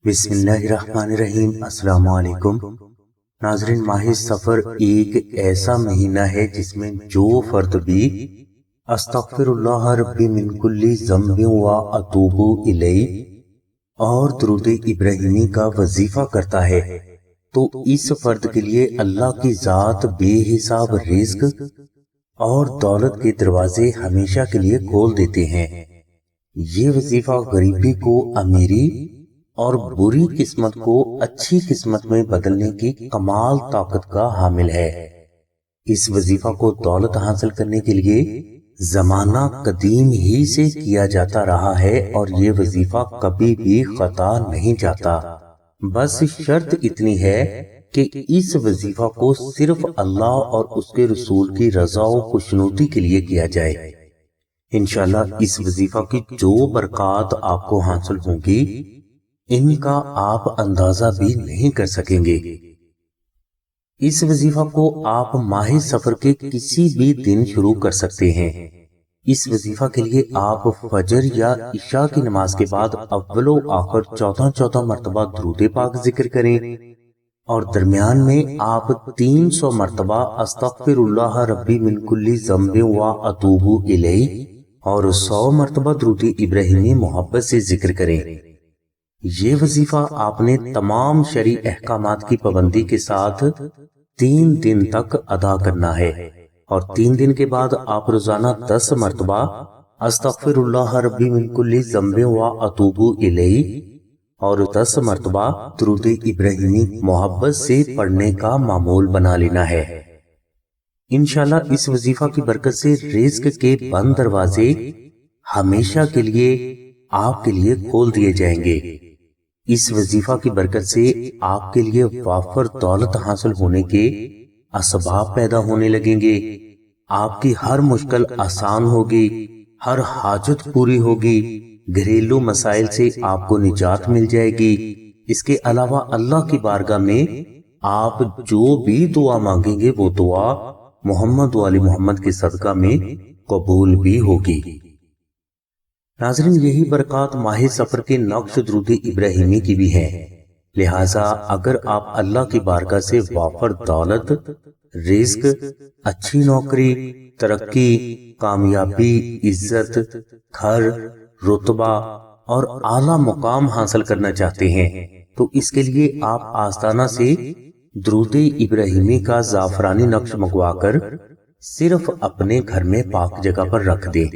بسم اللہ الرحمن الرحیم۔ السلام علیکم ناظرین، ماہ سفر ایک ایسا مہینہ ہے جس میں جو فرد بھی استغفر اللہ ربی من کل ذنب و اتوب الیہ اور درود ابراہیمی کا وظیفہ کرتا ہے تو اس فرد کے لیے اللہ کی ذات بے حساب رزق اور دولت کے دروازے ہمیشہ کے لیے کھول دیتے ہیں۔ یہ وظیفہ غریبی کو امیری اور بری قسمت کو اچھی قسمت میں بدلنے کی کمال طاقت کا حامل ہے۔ اس وظیفہ کو دولت حاصل کرنے کے لیے زمانہ قدیم ہی سے کیا جاتا رہا ہے اور یہ وظیفہ کبھی بھی خطا نہیں جاتا۔ بس شرط اتنی ہے کہ اس وظیفہ کو صرف اللہ اور اس کے رسول کی رضا و خوشنودی کے لیے کیا جائے۔ انشاءاللہ اس وظیفہ کی جو برکات آپ کو حاصل ہوں گی ان کا آپ اندازہ بھی نہیں کر سکیں گے۔ اس وظیفہ کو آپ ماہ سفر کے کسی بھی دن شروع کر سکتے ہیں۔ اس وظیفہ کے لیے آپ فجر یا عشاء کی نماز کے بعد اول و آخر 14 مرتبہ درود پاک ذکر کریں اور درمیان میں آپ 300 مرتبہ استغفر اللہ ربی من کل ذنب و اتوب الیہ اور 100 مرتبہ درود ابراہیمی محبت سے ذکر کریں۔ یہ وظیفہ آپ نے تمام شرعی احکامات کی پابندی کے ساتھ 3 دن تک ادا کرنا ہے اور 3 دن کے بعد آپ روزانہ 10 مرتبہ استغفر اللہ ربی من کل ذنب و اتوب الیہ اور 10 مرتبہ درود ابراہیمی محبت سے پڑھنے کا معمول بنا لینا ہے۔ انشاءاللہ اس وظیفہ کی برکت سے رزق کے بند دروازے ہمیشہ کے لیے آپ کے لیے کھول دیے جائیں گے۔ اس وظیفہ کی برکت سے آپ کے لیے وافر دولت حاصل ہونے کے اسباب پیدا ہونے لگیں گے۔ آپ کی ہر مشکل آسان ہوگی، ہر حاجت پوری ہوگی، گھریلو مسائل سے آپ کو نجات مل جائے گی۔ اس کے علاوہ اللہ کی بارگاہ میں آپ جو بھی دعا مانگیں گے وہ دعا محمد و آل محمد کے صدقہ میں قبول بھی ہوگی۔ ناظرین، یہی برکات ماہ سفر کے نقش درود ابراہیمی کی بھی ہیں، لہٰذا اگر آپ اللہ کی بارگاہ سے وافر دولت، رزق، اچھی نوکری، ترقی، کامیابی، عزت، گھر، رتبہ اور اعلیٰ مقام حاصل کرنا چاہتے ہیں تو اس کے لیے آپ آستانہ سے درود ابراہیمی کا زعفرانی نقش منگوا کر صرف اپنے گھر میں پاک جگہ پر رکھ دیں۔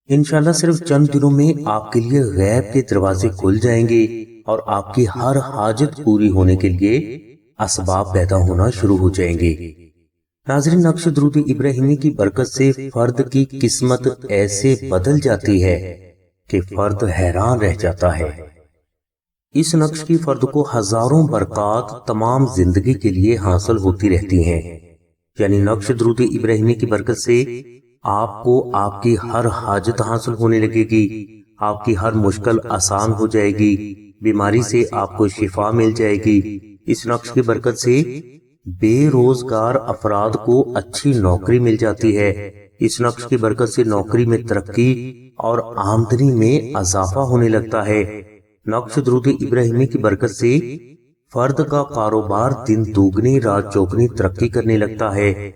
انشاءاللہ صرف چند دنوں میں آپ کے لیے غیب کے دروازے کھل جائیں گے اور آپ کی ہر حاجت پوری ہونے کے لیے اسباب پیدا ہونا شروع ہو جائیں گے۔ ناظرین، نقش درود ابراہیمی کی برکت سے فرد کی قسمت ایسے بدل جاتی ہے کہ فرد حیران رہ جاتا ہے۔ اس نقش کی فرد کو ہزاروں برکات تمام زندگی کے لیے حاصل ہوتی رہتی ہیں۔ یعنی نقش درود ابراہیمی کی برکت سے آپ کو آپ کی ہر حاجت حاصل ہونے لگے گی، آپ کی ہر مشکل آسان ہو جائے گی، بیماری سے آپ کو شفا مل جائے گی۔ اس نقش کی برکت سے بے روزگار افراد کو اچھی نوکری مل جاتی ہے۔ اس نقش کی برکت سے نوکری میں ترقی اور آمدنی میں اضافہ ہونے لگتا ہے۔ نقش درود ابراہیمی کی برکت سے فرد کا کاروبار دن دوگنی رات چوگنی ترقی کرنے لگتا ہے۔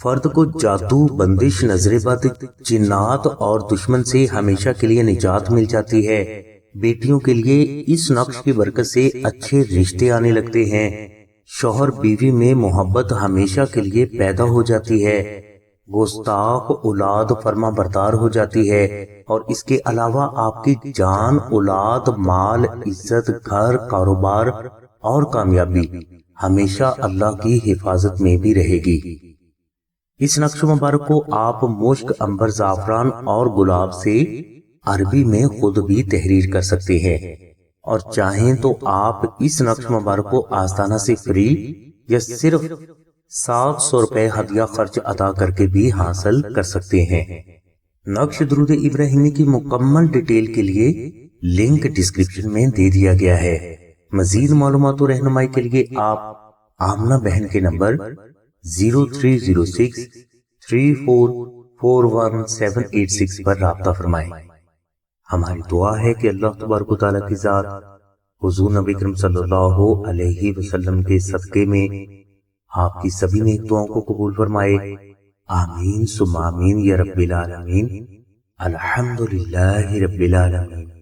فرد کو جادو، بندش، نظر بد، جنات اور دشمن سے ہمیشہ کے لیے نجات مل جاتی ہے۔ بیٹیوں کے لیے اس نقش کی برکت سے اچھے رشتے آنے لگتے ہیں۔ شوہر بیوی میں محبت ہمیشہ کے لیے پیدا ہو جاتی ہے۔ گستاخ اولاد فرما بردار ہو جاتی ہے اور اس کے علاوہ آپ کی جان، اولاد، مال، عزت، گھر، کاروبار اور کامیابی ہمیشہ اللہ کی حفاظت میں بھی رہے گی۔ اس نقش مبارک کو آپ مشک، عنبر، زعفران اور گلاب سے عربی میں خود بھی تحریر کر سکتے ہیں اور چاہیں تو آپ اس نقش مبارک کو آستانہ سے فری یا صرف 700 روپے ہدیہ خرچ ادا کر کے بھی حاصل کر سکتے ہیں۔ نقش درود ابراہیمی کی مکمل ڈیٹیل کے لیے لنک ڈسکرپشن میں دے دیا گیا ہے۔ مزید معلومات و رہنمائی کے لیے آپ آمنہ بہن کے نمبر 030634418786 پر رابطہ فرمائیں۔ ہماری دعا ہے کہ اللہ تبارک و تعالیٰ کی ذات حضور نبی کریم صلی اللہ علیہ وسلم کے صدقے میں آپ کی سبھی نیک دعاؤں کو قبول فرمائے، آمین ثم آمین یا رب العالمین۔ الحمدللہ رب العالمین۔